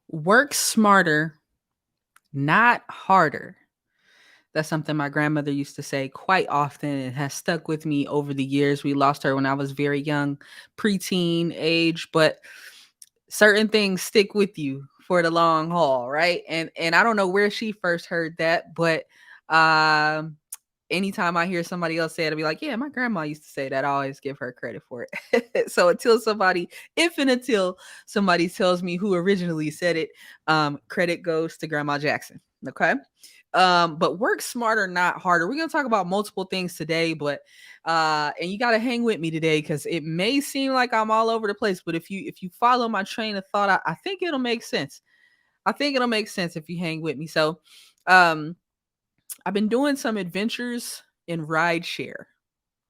Work smarter, not harder. That's something my grandmother used to say quite often and has stuck with me over the years. We lost her when I was very young, preteen age, but certain things stick with you for the long haul, right? And I don't know where she first heard that, but um anytime I hear somebody else say it, I'll be like, yeah, my grandma used to say that. I always give her credit for it. So if and until somebody tells me who originally said it, credit goes to Grandma Jackson. Okay. But work smarter, not harder. We're gonna talk about multiple things today, but and you gotta hang with me today because it may seem like I'm all over the place, but if you follow my train of thought, I think it'll make sense. I think it'll make sense if you hang with me. So um I've been doing some adventures in rideshare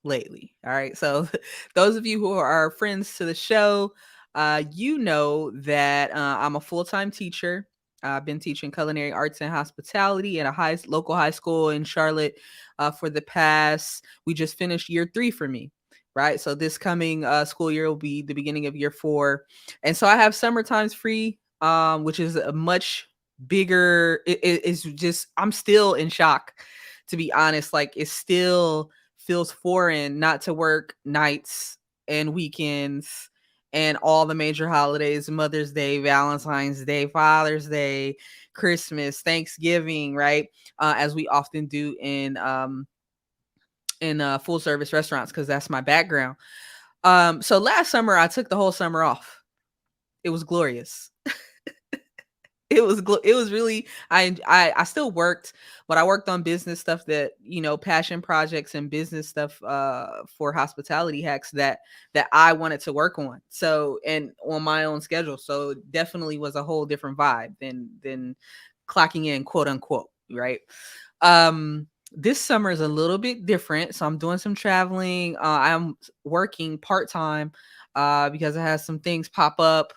lately. All right. So those of you who are friends to the show, you know that I'm a full-time teacher. I've been teaching culinary arts and hospitality at a local high school in Charlotte for the past. We just finished year 3 for me, right? So this coming school year will be the beginning of year 4, and so I have summer times free, which is a much bigger. It's just I'm still in shock, to be honest. Like it still feels foreign not to work nights and weekends and all the major holidays: Mother's Day, Valentine's Day, Father's Day, Christmas, Thanksgiving, right? As we often do in full service restaurants, because that's my background. So last summer I took the whole summer off. It was glorious. It was really I still worked, but I worked on business stuff, that passion projects and business stuff for hospitality hacks that I wanted to work on. So, and on my own schedule. So it definitely was a whole different vibe than clocking in, quote unquote, right? This summer is a little bit different. So I'm doing some traveling. I'm working part-time because I had some things pop up.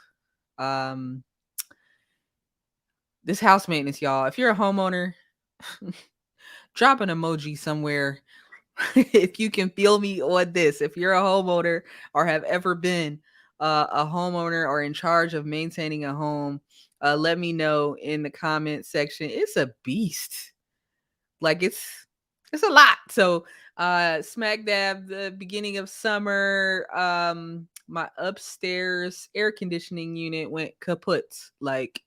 Um this house maintenance, y'all. If you're a homeowner, drop an emoji somewhere if you can feel me on this. If you're a homeowner or have ever been a homeowner or in charge of maintaining a home, let me know in the comment section. It's a beast. Like it's a lot. So smack dab the beginning of summer, my upstairs air conditioning unit went kaput. Like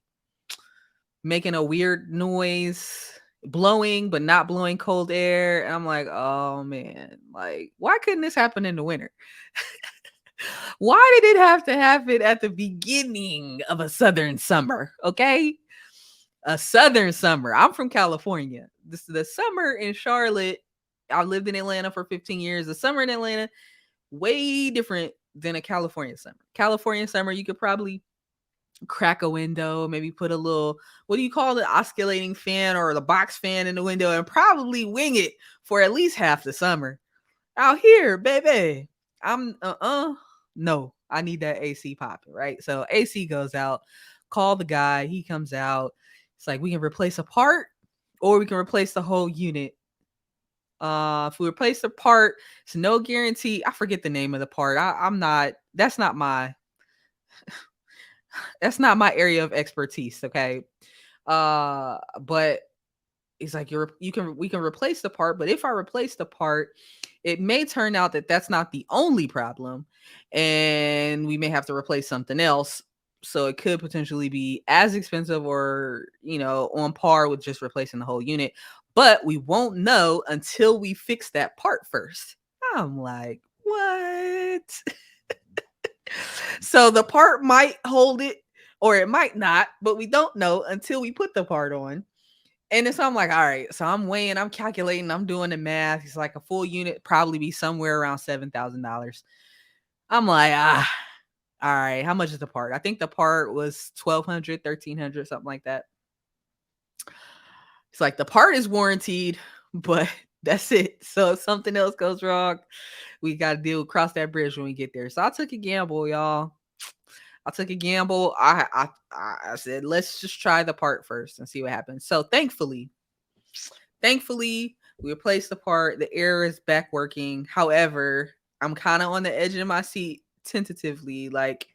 making a weird noise, blowing but not blowing cold air. And I'm like, oh man, like why couldn't this happen in the winter? Why did it have to happen at the beginning of a southern summer? Okay. A southern summer. I'm from California. The summer in Charlotte, I lived in Atlanta for 15 years. The summer in Atlanta, way different than a California summer. California summer, you could probably crack a window, maybe put a little, what do you call it, oscillating fan or the box fan in the window, and probably wing it for at least half the summer. Out here, baby, I'm no, I need that AC popping, right? So AC goes out, call the guy, he comes out. It's like, we can replace a part or we can replace the whole unit. If we replace the part, it's no guarantee. I forget the name of the part. I'm not, that's not my area of expertise, okay? But it's like we can replace the part, but if I replace the part, it may turn out that that's not the only problem, and we may have to replace something else. So it could potentially be as expensive or, on par with just replacing the whole unit, but we won't know until we fix that part first. I'm like, what? So the part might hold it or it might not, but we don't know until we put the part on. And then so I'm like, all right. So I'm weighing, I'm calculating, I'm doing the math. It's like a full unit probably be somewhere around $7,000. I'm like, all right. How much is the part? I think the part was 1,200, 1,300, something like that. It's like the part is warranted, but that's it. So if something else goes wrong, we got to cross that bridge when we get there. So I took a gamble, y'all. I took a gamble. I said, let's just try the part first and see what happens. So thankfully, we replaced the part. The air is back working. However, I'm kind of on the edge of my seat tentatively, like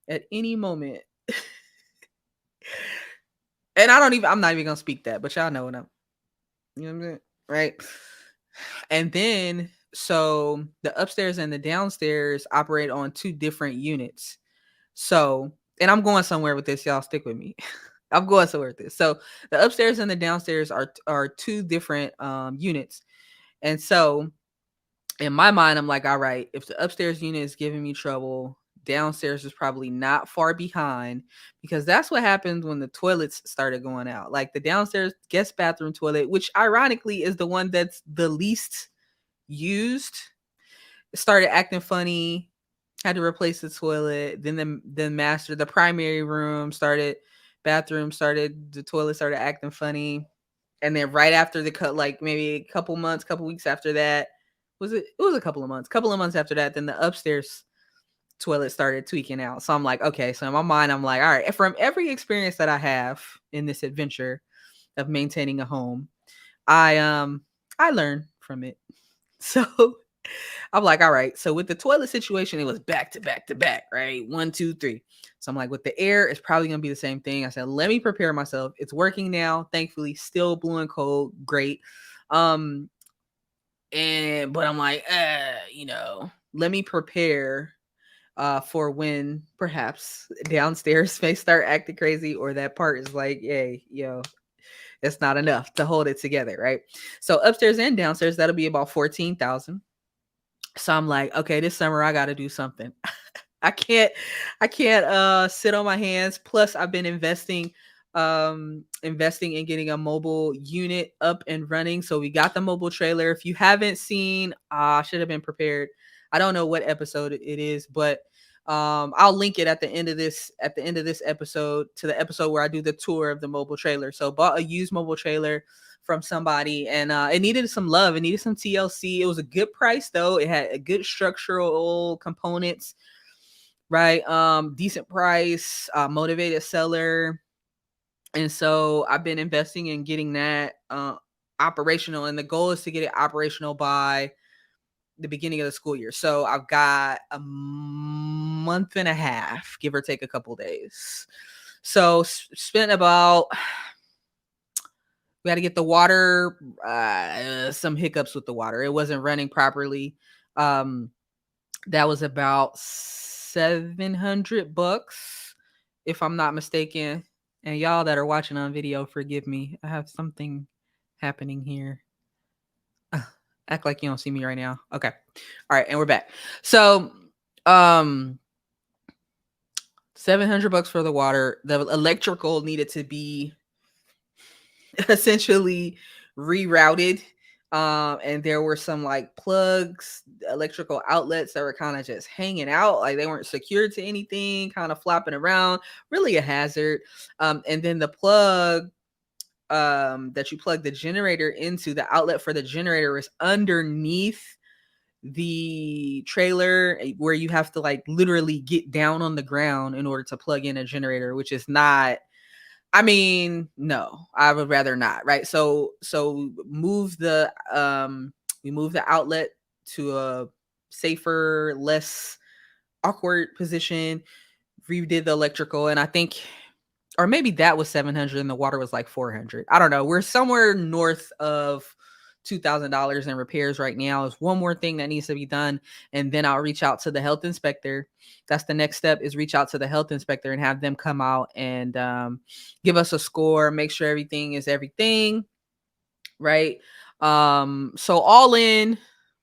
at any moment. And I'm not even gonna speak that, but y'all know what I'm, you know what I'm saying? Right. And then, so the upstairs and the downstairs operate on two different units. So, and I'm going somewhere with this, y'all stick with me. I'm going somewhere with this. So the upstairs and the downstairs are two different units. And so in my mind, I'm like, all right, if the upstairs unit is giving me trouble, downstairs is probably not far behind, because that's what happened when the toilets started going out. Like the downstairs guest bathroom toilet, which ironically is the one that's the least used, started acting funny, had to replace the toilet. Then the primary room started, the toilet started acting funny. And then right after the cut, like maybe a couple weeks after that, it was a couple of months after that, then the upstairs toilet started tweaking out. So I'm like, okay. So in my mind, I'm like, all right, from every experience that I have in this adventure of maintaining a home, I learned from it. So I'm like, all right. So with the toilet situation, it was back to back to back, right? 1, 2, 3. So I'm like, with the air, it's probably gonna be the same thing. I said, let me prepare myself. It's working now, thankfully, still blowing cold, great. Um, and but I'm like, let me prepare for when perhaps downstairs may start acting crazy, or that part is like, hey, that's not enough to hold it together, right? So upstairs and downstairs, that'll be about 14,000. So I'm like, okay, this summer I got to do something. I can't sit on my hands. Plus I've been investing in getting a mobile unit up and running. So we got the mobile trailer. If you haven't seen, I should have been prepared. I don't know what episode it is, but I'll link it at the end of this episode, to the episode where I do the tour of the mobile trailer. So bought a used mobile trailer from somebody, and it needed some love. It needed some TLC. It was a good price though. It had a good structural components, right? Decent price, motivated seller. And so I've been investing in getting that operational, and the goal is to get it operational by the beginning of the school year. So I've got a month and a half, give or take a couple days. So spent about, we had to get the water, some hiccups with the water. It wasn't running properly. That was about $700, if I'm not mistaken. And y'all that are watching on video, forgive me. I have something happening here. Act like you don't see me right now. Okay. All right, and we're back. So, um, $700 for the water. The electrical needed to be essentially rerouted. And there were some like plugs, electrical outlets that were kind of just hanging out, like they weren't secured to anything, kind of flopping around, really a hazard. And then the plug that you plug the generator into, the outlet for the generator is underneath the trailer, where you have to like literally get down on the ground in order to plug in a generator, which is not, I mean, no, I would rather not, right? So move the we move the outlet to a safer, less awkward position, redid the electrical, and I think, or maybe that was 700 and the water was like 400. I don't know. We're somewhere north of $2,000 in repairs right now. Is one more thing that needs to be done, and then I'll reach out to the health inspector. That's the next step, is reach out to the health inspector and have them come out and give us a score, make sure everything is everything, right? So all in,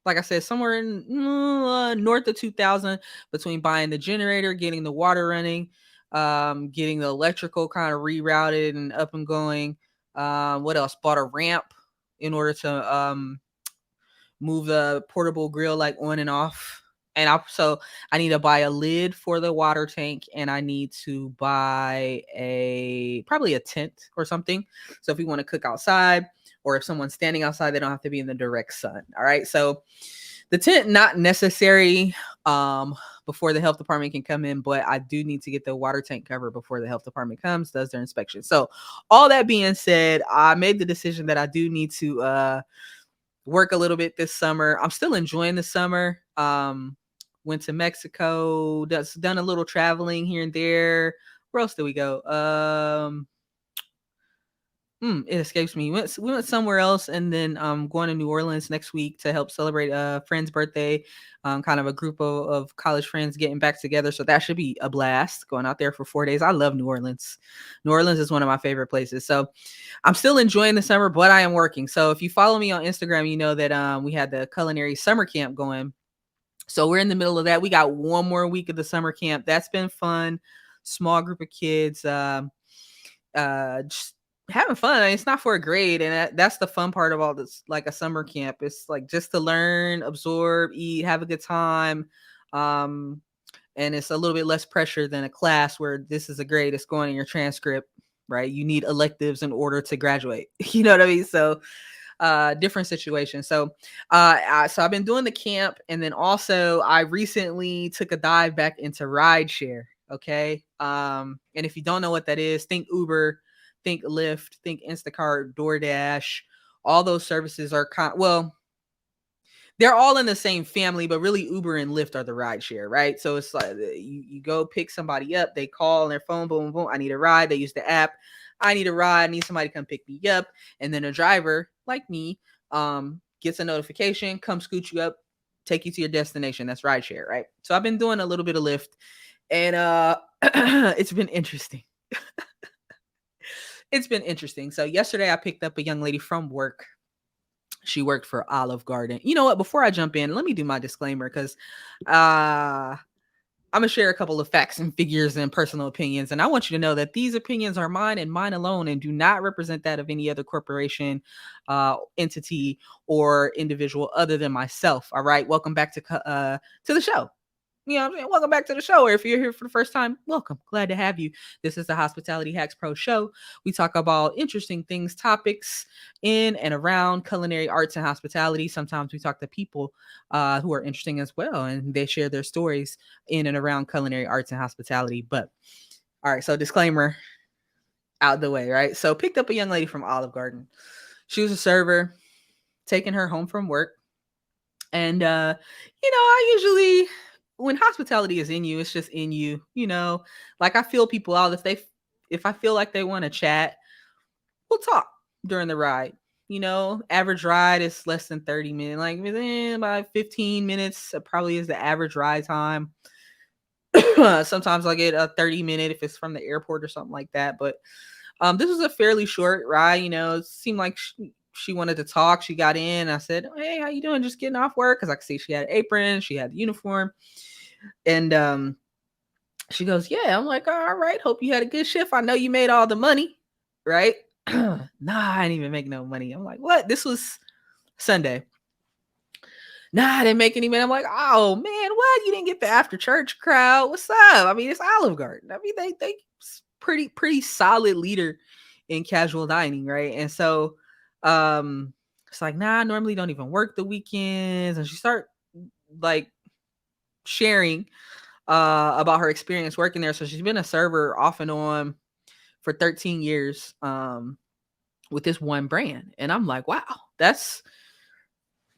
like I said, somewhere in north of 2,000, between buying the generator, getting the water running, getting the electrical kind of rerouted and up and going. What else? Bought a ramp in order to move the portable grill like on and off. And I need to buy a lid for the water tank, and I need to buy probably a tent or something. So if we want to cook outside, or if someone's standing outside, they don't have to be in the direct sun. All right. So the tent, not necessary before the health department can come in, but I do need to get the water tank covered before the health department does their inspection. So all that being said, I made the decision that I do need to work a little bit this summer. I'm still enjoying the summer. Went to Mexico, done a little traveling here and there. Where else did we go? It escapes me. We went somewhere else, and then going to New Orleans next week to help celebrate a friend's birthday. Kind of a group of college friends getting back together, so that should be a blast. Going out there for 4 days. I love New Orleans. New Orleans is one of my favorite places. So I'm still enjoying the summer, but I am working. So if you follow me on Instagram, you know that we had the culinary summer camp going. So we're in the middle of that. We got one more week of the summer camp. That's been fun. Small group of kids. Just having fun. It's not for a grade, and that's the fun part of all this. Like a summer camp, it's like just to learn, absorb, eat, have a good time. Um, and it's a little bit less pressure than a class where this is a grade. It's going in your transcript, right? You need electives in order to graduate. You know what I mean? So different situation. So I've been doing the camp, and then also I recently took a dive back into rideshare. Okay. And if you don't know what that is, think Uber, think Lyft, think Instacart, DoorDash. All those services are well, they're all in the same family, but really Uber and Lyft are the ride share, right? So it's like you go pick somebody up, they call on their phone, boom, boom, I need a ride. They use the app. I need a ride, I need somebody to come pick me up. And then a driver like me gets a notification, come scoot you up, take you to your destination. That's ride share, right? So I've been doing a little bit of Lyft, and it's been interesting. It's been interesting. So yesterday I picked up a young lady from work. She worked for Olive Garden. You know what? Before I jump in, let me do my disclaimer because I'm going to share a couple of facts and figures and personal opinions. And I want you to know that these opinions are mine and mine alone and do not represent that of any other corporation, entity, or individual other than myself. All right. Welcome back to the show. You know what I'm saying? Welcome back to the show. Or if you're here for the first time, welcome. Glad to have you. This is the Hospitality Hacks Pro show. We talk about interesting things, topics in and around culinary arts and hospitality. Sometimes we talk to people who are interesting as well, and they share their stories in and around culinary arts and hospitality. But all right, so disclaimer out the way, right? So picked up a young lady from Olive Garden. She was a server, taking her home from work. And I usually, when hospitality is in you, it's just in you, like I feel people out. If I feel like they want to chat, we'll talk during the ride. Average ride is less than 30 minutes, like within about 15 minutes probably is the average ride time. Sometimes I'll get a 30-minute if it's from the airport or something like that. But this was a fairly short ride. It seemed like she wanted to talk. She got in. I said, "Hey, how you doing? Just getting off work?" Because I could see she had an apron, she had the uniform, and she goes, "Yeah." I'm like, "All right. Hope you had a good shift. I know you made all the money, right?" Nah, I didn't even make no money. I'm like, "What?" This was Sunday. Nah, I didn't make any money. I'm like, "Oh man, what? You didn't get the after church crowd? What's up?" I mean, it's Olive Garden. I mean, they pretty solid leader in casual dining, right? And so it's like, nah, I normally don't even work the weekends. And she start like sharing about her experience working there. So she's been a server off and on for 13 years with this one brand. And I'm like, wow, that's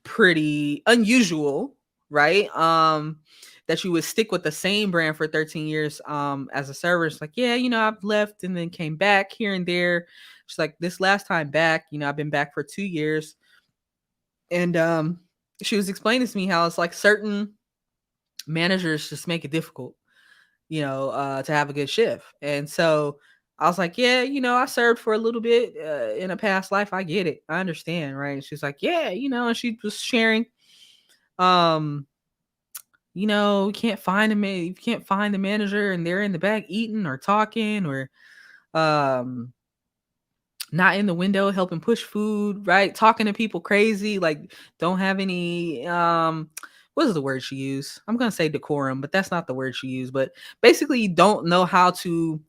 pretty unusual, right? That you would stick with the same brand for 13 years as a server. It's like, yeah, I've left and then came back here and there. She's like, this last time back, I've been back for 2 years. And she was explaining to me how it's like certain managers just make it difficult, to have a good shift. And so I was like, yeah, I served for a little bit in a past life. I get it. I understand. Right. She's like, yeah, and she was sharing, you can't find you can't find the manager and they're in the back eating or talking or, not in the window helping push food, right? Talking to people crazy, like don't have any what is the word she used? I'm gonna say decorum, but that's not the word she used. But basically, you don't know how to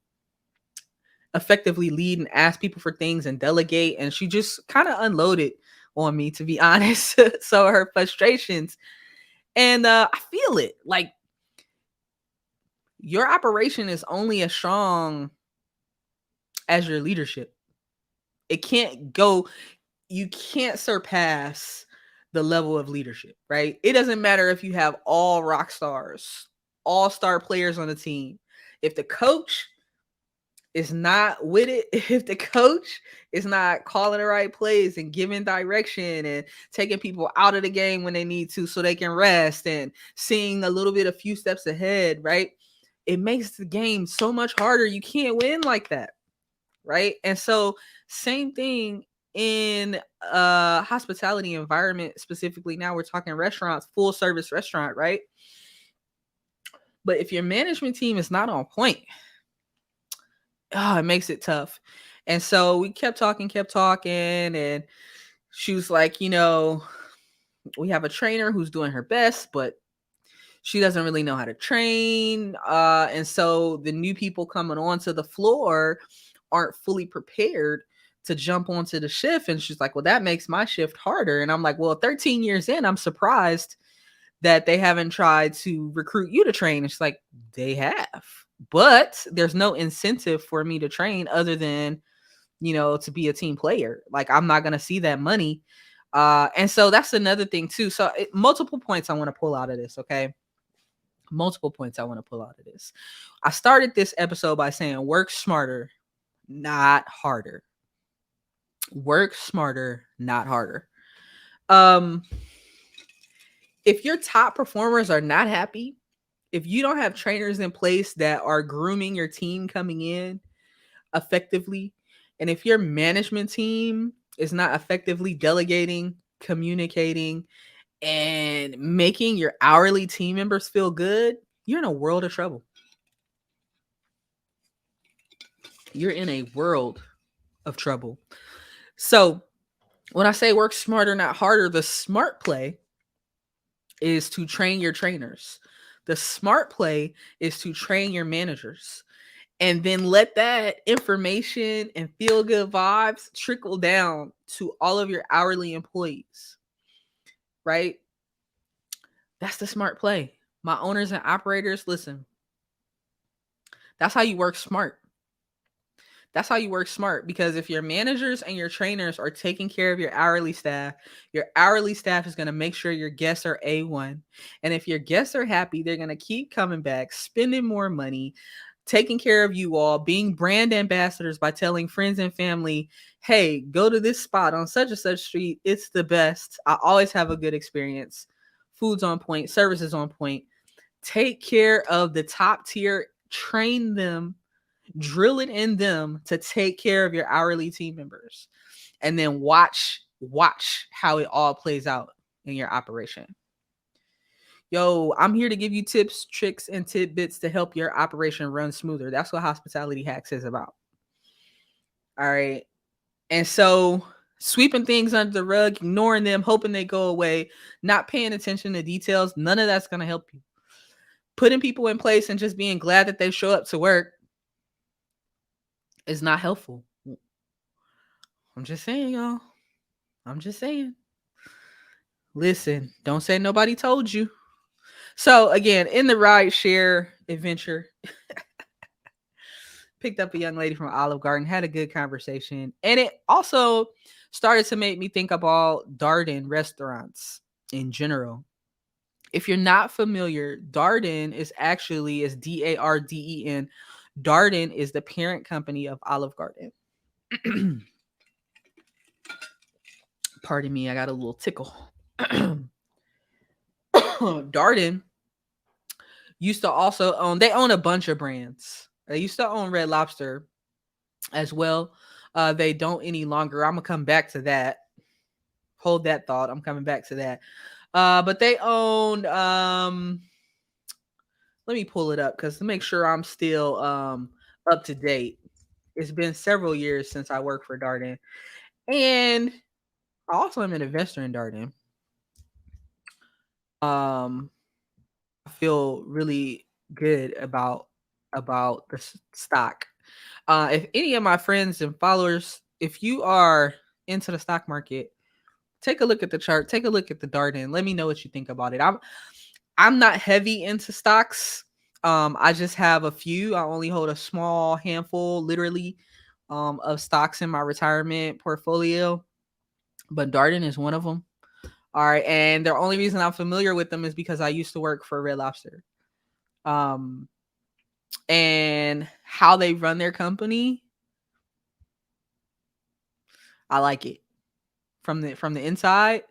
effectively lead and ask people for things and delegate. And she just kind of unloaded on me, to be honest. So her frustrations. And I feel it. Like your operation is only as strong as your leadership. It can't go, you can't surpass the level of leadership, right? It doesn't matter if you have all rock stars, all-star players on the team. If the coach is not with it, if the coach is not calling the right plays and giving direction and taking people out of the game when they need to so they can rest and seeing a little bit a few steps ahead, right? It makes the game so much harder. You can't win like that, right? And so same thing in hospitality environment, specifically now we're talking restaurants, full service restaurant, right? But if your management team is not on point, it makes it tough. And so we kept talking, and she was like, we have a trainer who's doing her best, but she doesn't really know how to train. And so the new people coming onto the floor aren't fully prepared to jump onto the shift. And she's like, well, that makes my shift harder. And I'm like, well, 13 years in, I'm surprised that they haven't tried to recruit you to train. It's like, they have, but there's no incentive for me to train other than, to be a team player. Like, I'm not going to see that money. And so that's another thing too. So multiple points I want to pull out of this. Okay. Multiple points I want to pull out of this. I started this episode by saying work smarter, not harder. Work smarter, not harder. If your top performers are not happy, if you don't have trainers in place that are grooming your team coming in effectively, and if your management team is not effectively delegating, communicating, and making your hourly team members feel good, you're in a world of trouble. You're in a world of trouble. So when I say work smarter, not harder, the smart play is to train your trainers. The smart play is to train your managers, and then let that information and feel good vibes trickle down to all of your hourly employees, right? That's the smart play. My owners and operators, listen, that's how you work smart. That's how you work smart, because if your managers and your trainers are taking care of your hourly staff is going to make sure your guests are A1. And if your guests are happy, they're going to keep coming back, spending more money, taking care of you all, being brand ambassadors by telling friends and family, hey, go to this spot on such and such street. It's the best. I always have a good experience. Food's on point, services on point. Take care of the top tier, train them, drill it in them to take care of your hourly team members, and then watch how it all plays out in your operation. Yo, I'm here to give you tips, tricks, and tidbits to help your operation run smoother. That's what Hospitality Hacks is about. All right. And so sweeping things under the rug, ignoring them, hoping they go away, not paying attention to details, none of that's going to help you. Putting people in place and just being glad that they show up to work is not helpful. I'm just saying, y'all. I'm just saying. Listen, don't say nobody told you. So again, in the ride share adventure, picked up a young lady from Olive Garden, had a good conversation. And it also started to make me think about Darden restaurants in general. If you're not familiar, Darden is actually, is Darden. Darden is the parent company of Olive Garden. Pardon me, I got a little tickle. Darden used to also own, they own a bunch of brands. They used to own Red Lobster as well. They don't any longer. I'm going to come back to that. Hold that thought. I'm coming back to that. But they owned, let me pull it up because to make sure I'm still up to date. It's been several years since I worked for Darden. And I also am an investor in Darden. I feel really good about the stock. If any of my friends and followers, if you are into the stock market, take a look at the chart, take a look at the Darden. Let me know what you think about it. I'm not heavy into stocks. I just have a few. I only hold a small handful, literally, of stocks in my retirement portfolio. But Darden is one of them. All right, and the only reason I'm familiar with them is because I used to work for Red Lobster. and how they run their company, I like it. From the inside,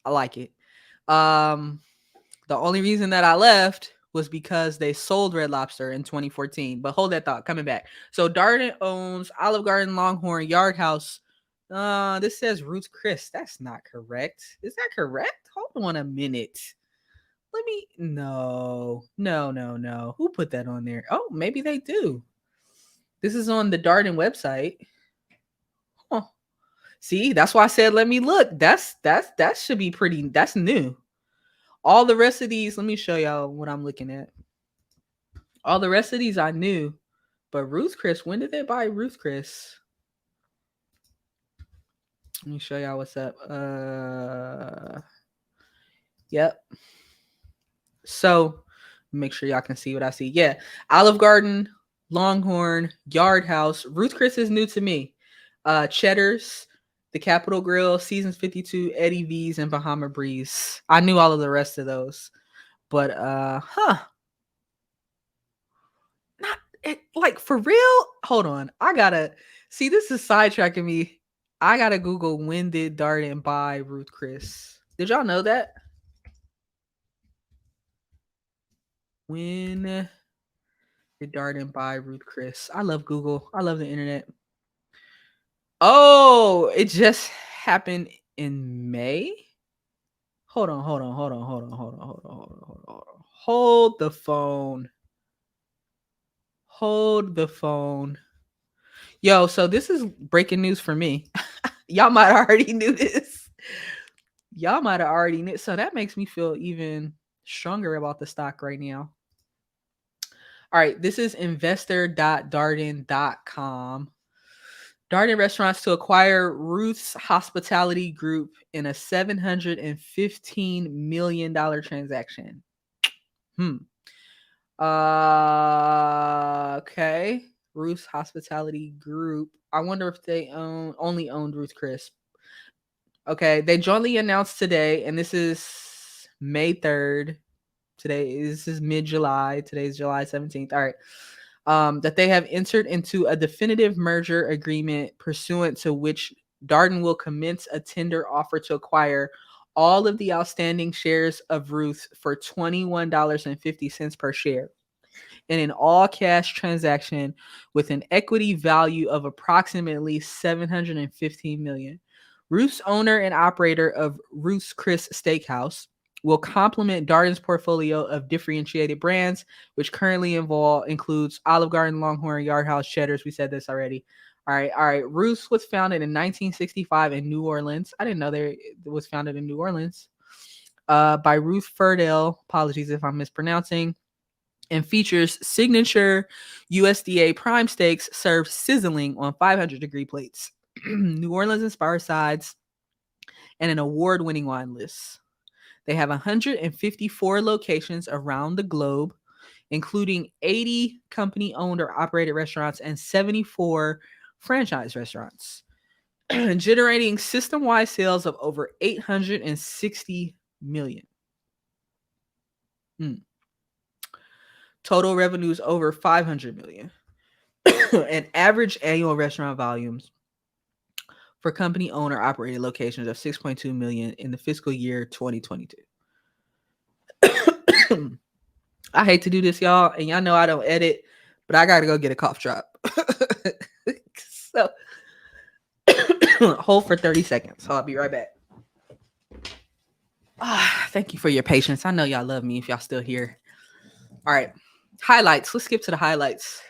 I like it. Um, the only reason that I left was because they sold Red Lobster in 2014. But hold that thought, coming back. So Darden owns Olive Garden, Longhorn, Yard House. This says Ruth's Chris. That's not correct. Is that correct? Hold on a minute. Let me no. Who put that on there? Oh, maybe they do. This is on the Darden website. Huh. See, that's why I said let me look. That should be pretty. That's new. All the rest of these, let me show y'all what I'm looking at. All the rest of these I knew, but Ruth Chris, when did they buy Ruth Chris? Let me show y'all what's up. Yep. So make sure y'all can see what I see. Yeah, Olive Garden, Longhorn, Yard House. Ruth Chris is new to me. Cheddar's, the Capitol Grill, Seasons 52, Eddie V's, and Bahama Breeze. I knew all of the rest of those, but not it, like for real. Hold on, I gotta see. This is sidetracking me. I gotta Google when did Darden buy Ruth Chris. Did y'all know that? When did Darden buy Ruth Chris? I love Google. I love the internet. Oh, it just happened in May. Hold on. Hold the phone. Hold the phone. Yo, so this is breaking news for me. Y'all might already knew this. Y'all might have already knew. So that makes me feel even stronger about the stock right now. All right, this is investor.darden.com. Darden Restaurants to acquire Ruth's Hospitality Group in a $715 million transaction. Okay. Ruth's Hospitality Group. I wonder if they only owned Ruth Chris. Okay, they jointly announced today, and this is May 3rd. This is mid-July. Today's July 17th. All right. That they have entered into a definitive merger agreement pursuant to which Darden will commence a tender offer to acquire all of the outstanding shares of Ruth for $21.50 per share in an all-cash transaction with an equity value of approximately $715 million. Ruth's owner and operator of Ruth's Chris Steakhouse will complement Darden's portfolio of differentiated brands, which currently includes Olive Garden, Longhorn, Yard House, Cheddar's. We said this already. All right. Ruth's was founded in 1965 in New Orleans. I didn't know it was founded in New Orleans. By Ruth Ferdell. Apologies if I'm mispronouncing. And features signature USDA prime steaks served sizzling on 500-degree plates, New Orleans-inspired sides, and an award-winning wine list. They have 154 locations around the globe, including 80 company-owned or operated restaurants and 74 franchise restaurants, generating system-wide sales of over $860 million. Total revenues over $500 million. And average annual restaurant volumes for company owner operated locations of 6.2 million in the fiscal year 2022. I hate to do this, y'all, and y'all know I don't edit, but I gotta go get a cough drop. So hold for 30 seconds. So I'll be right back. Thank you for your patience. I know y'all love me if y'all still here. All right. Highlights. Let's skip to the highlights.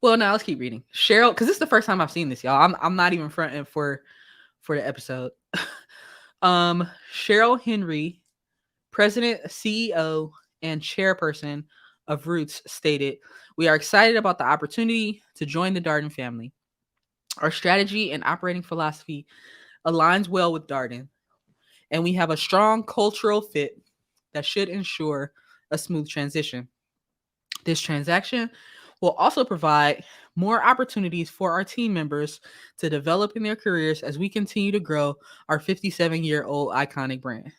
Well, now let's keep reading. Cheryl, because this is the first time I've seen this, y'all. I'm not even fronting for the episode. Cheryl Henry, President, CEO, and Chairperson of Roots, stated, "We are excited about the opportunity to join the Darden family. Our strategy and operating philosophy aligns well with Darden, and we have a strong cultural fit that should ensure a smooth transition. This transaction will also provide more opportunities for our team members to develop in their careers as we continue to grow our 57-year-old iconic brand."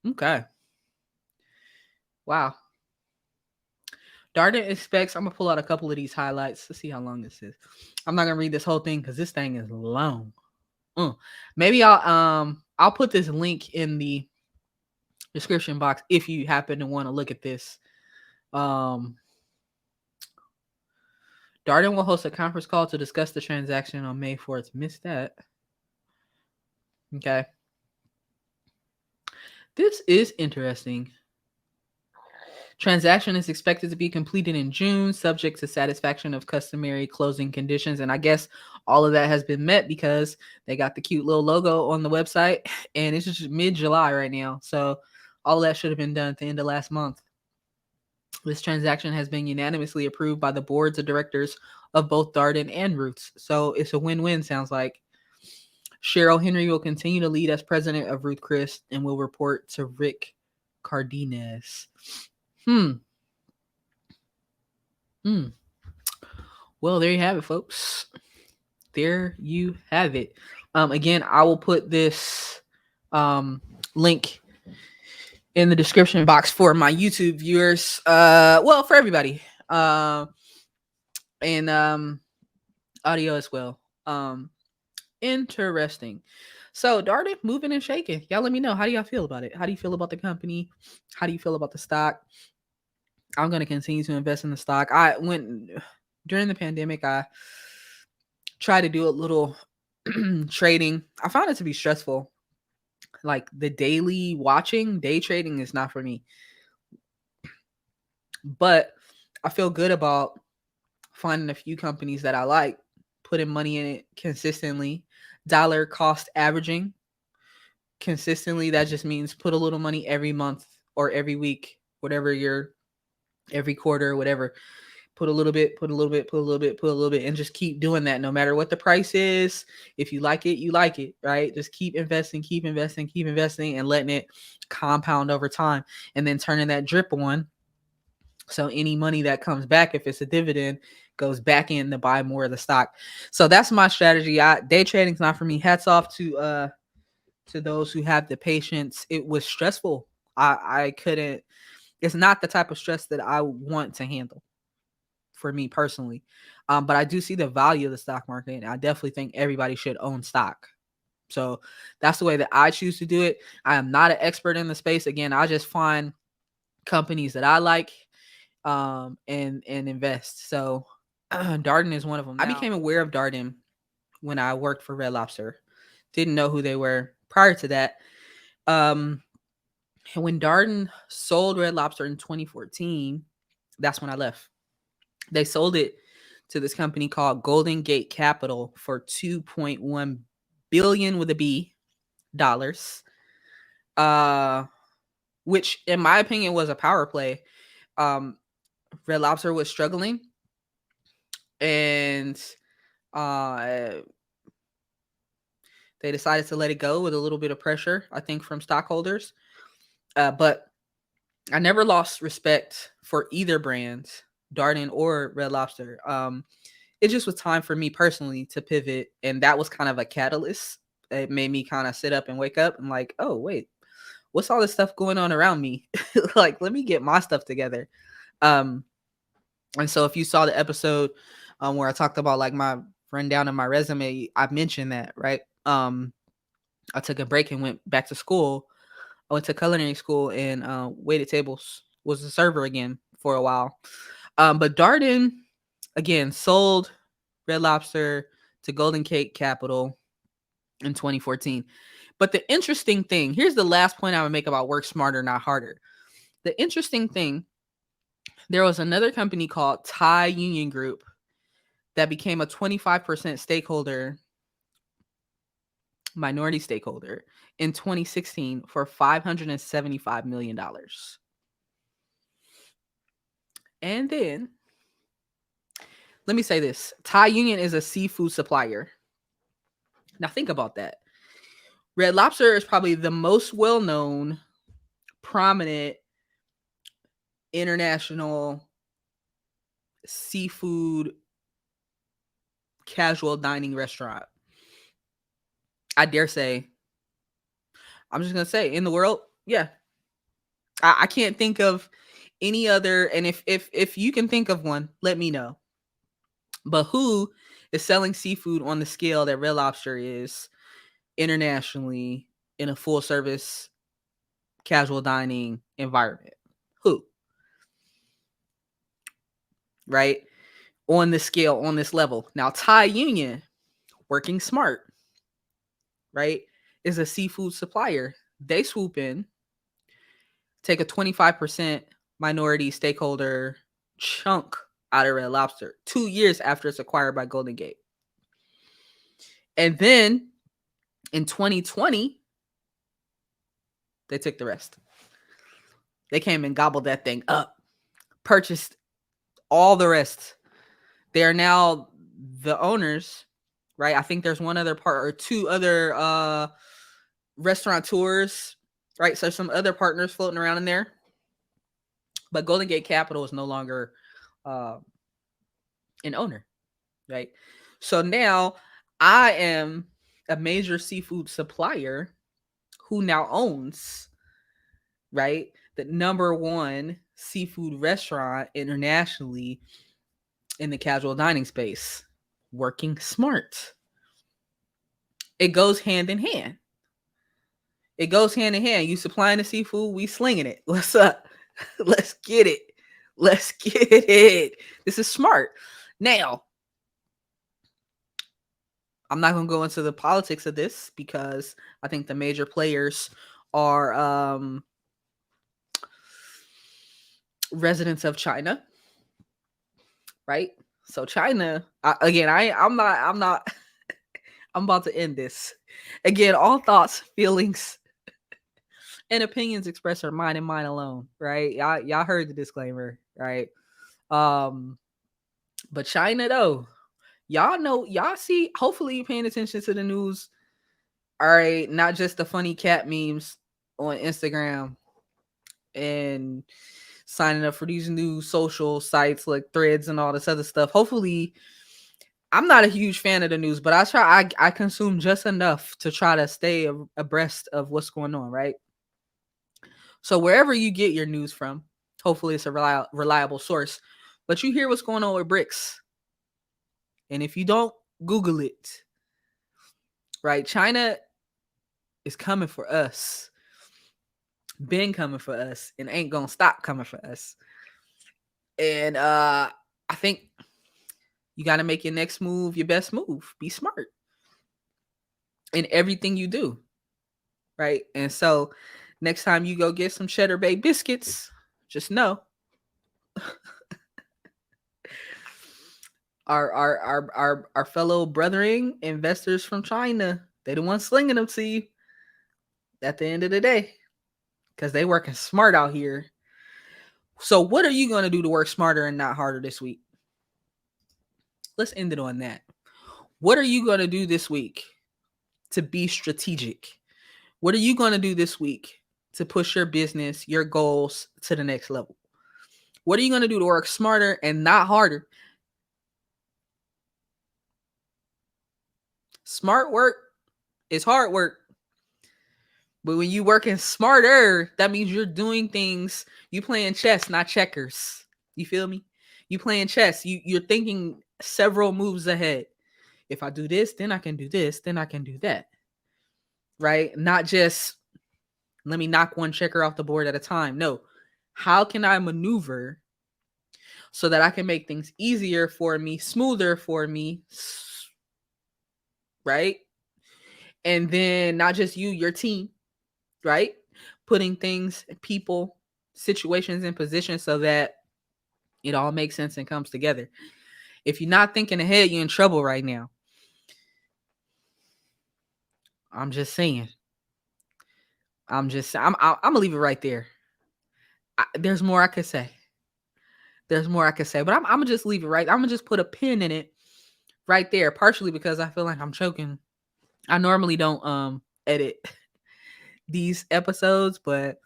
Okay. Wow. Darden expects. I'm gonna pull out a couple of these highlights to see how long this is. I'm not gonna read this whole thing because this thing is long. Maybe I'll put this link in the description box if you happen to want to look at this. Um, Darden will host a conference call to discuss the transaction on May 4th. Missed that. Okay. This is interesting. Transaction is expected to be completed in June, subject to satisfaction of customary closing conditions. And I guess all of that has been met because they got the cute little logo on the website, and it's just mid-July right now. So all of that should have been done at the end of last month. This transaction has been unanimously approved by the boards of directors of both Darden and Ruth's. So it's a win-win, sounds like. Cheryl Henry will continue to lead as president of Ruth Chris and will report to Rick Cardenas. Hmm. Well, there you have it, folks. There you have it. Again, I will put this link in the description box for my YouTube viewers. Well, for everybody. And audio as well. Interesting. So Darden moving and shaking. Y'all let me know. How do y'all feel about it? How do you feel about the company? How do you feel about the stock? I'm going to continue to invest in the stock. I went during the pandemic, I tried to do a little trading. I found it to be stressful. Like the daily watching, day trading is not for me. But I feel good about finding a few companies that I like, putting money in it consistently, dollar cost averaging consistently. That just means put a little money every month or every week, whatever your every quarter, whatever. Put a little bit, put a little bit, put a little bit, put a little bit, and just keep doing that no matter what the price is. If you like it, you like it, right? Just keep investing, and letting it compound over time, and then turning that drip on. So any money that comes back, if it's a dividend, goes back in to buy more of the stock. So that's my strategy. Day trading's not for me. Hats off to those who have the patience. It was stressful. I couldn't. It's not the type of stress that I want to handle for me personally. But I do see the value of the stock market. And I definitely think everybody should own stock. So that's the way that I choose to do it. I am not an expert in the space. Again, I just find companies that I like and invest. So Darden is one of them. Now, I became aware of Darden when I worked for Red Lobster. Didn't know who they were prior to that. And when Darden sold Red Lobster in 2014, that's when I left. They sold it to this company called Golden Gate Capital for $2.1 billion with a B dollars. Which in my opinion was a power play. Red Lobster was struggling, and they decided to let it go with a little bit of pressure, I think, from stockholders. But I never lost respect for either brand, Darden or Red Lobster. It just was time for me personally to pivot, and that was kind of a catalyst. It made me kind of sit up and wake up and like, oh wait, what's all this stuff going on around me? Like, let me get my stuff together. And so if you saw the episode where I talked about like my rundown of my resume, I mentioned that, right? I took a break and went back to school. I went to culinary school and waited tables, was a server again for a while. But Darden, again, sold Red Lobster to Golden Gate Capital in 2014. But the interesting thing, here's the last point I would make about work smarter, not harder. The interesting thing, there was another company called Thai Union Group that became a 25% stakeholder, minority stakeholder, in 2016 for $575 million. And then, let me say this. Thai Union is a seafood supplier. Now think about that. Red Lobster is probably the most well-known, prominent, international seafood casual dining restaurant. I dare say, I'm just going to say, in the world, yeah. I can't think of any other. And if you can think of one, let me know. But who is selling seafood on the scale that Red Lobster is internationally in a full service casual dining environment? Who? Right? On this scale, on this level. Now, Thai Union, working smart, right, is a seafood supplier. They swoop in, take a 25% minority stakeholder chunk out of Red Lobster 2 years after it's acquired by Golden Gate. And then in 2020, they took the rest. They came and gobbled that thing up, purchased all the rest. They are now the owners, right? I think there's one other part or two other restaurateurs, right? So some other partners floating around in there. But Golden Gate Capital is no longer uh, an owner, right? So now I am a major seafood supplier who now owns, right, the number one seafood restaurant internationally in the casual dining space. Working smart. It goes hand in hand. It goes hand in hand. You supplying the seafood, we slinging it. What's up? Let's get it. Let's get it. This is smart. Now, I'm not going to go into the politics of this because I think the major players are residents of China, right? So China, I'm not, I'm about to end this. Again, all thoughts, feelings, and opinions expressed are mine and mine alone, right? Y'all heard the disclaimer, right? But China though, y'all know, y'all see, hopefully you're paying attention to the news. All right, not just the funny cat memes on Instagram and signing up for these new social sites like Threads and all this other stuff. Hopefully, I'm not a huge fan of the news, but I consume just enough to try to stay abreast of what's going on, right? So wherever you get your news from, hopefully it's a reliable source. But you hear what's going on with BRICS. And if you don't, Google it. Right? China is coming for us. Been coming for us and ain't gonna stop coming for us. And I think you got to make your next move your best move. Be smart in everything you do. Right? And so next time you go get some Cheddar Bay biscuits, just know our fellow brethren investors from China, they the ones slinging them to you at the end of the day, because they working smart out here. So what are you going to do to work smarter and not harder this week? Let's end it on that. What are you going to do this week to be strategic? What are you going to do this week to push your business, your goals to the next level? What are you going to do to work smarter and not harder? Smart work is hard work. But when you working smarter, that means you're doing things, you playing chess, not checkers. You feel me? You playing chess. You're thinking several moves ahead. If I do this, then I can do this, then I can do that. Right? Not just let me knock one checker off the board at a time. No. How can I maneuver so that I can make things easier for me, smoother for me, right? And then not just you, your team, right? Putting things, people, situations in position so that it all makes sense and comes together. If you're not thinking ahead, you're in trouble right now. I'm just saying. I'm gonna leave it right there. There's more I could say. There's more I could say, but I'm gonna just leave it right. I'm gonna just put a pin in it right there, partially because I feel like I'm choking. I normally don't edit these episodes, but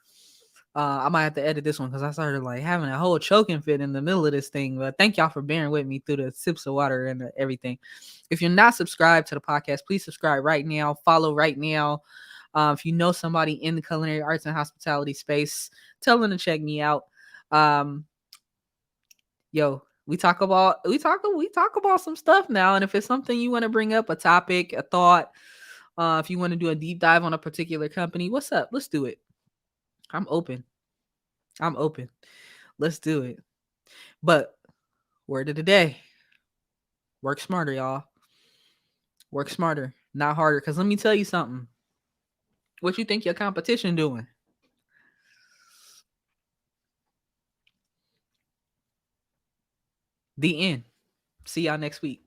I might have to edit this one because I started like having a whole choking fit in the middle of this thing. But thank y'all for bearing with me through the sips of water and everything. If you're not subscribed to the podcast, please subscribe right now. Follow right now. If you know somebody in the culinary arts and hospitality space, tell them to check me out. Um, yo, we talk about some stuff now, and if it's something you want to bring up, a topic, a thought, if you want to do a deep dive on a particular company, what's up? Let's do it. I'm open. I'm open. Let's do it. But word of the day: work smarter, y'all. Work smarter, not harder. Cause let me tell you something. What you think your competition doing? The end. See y'all next week.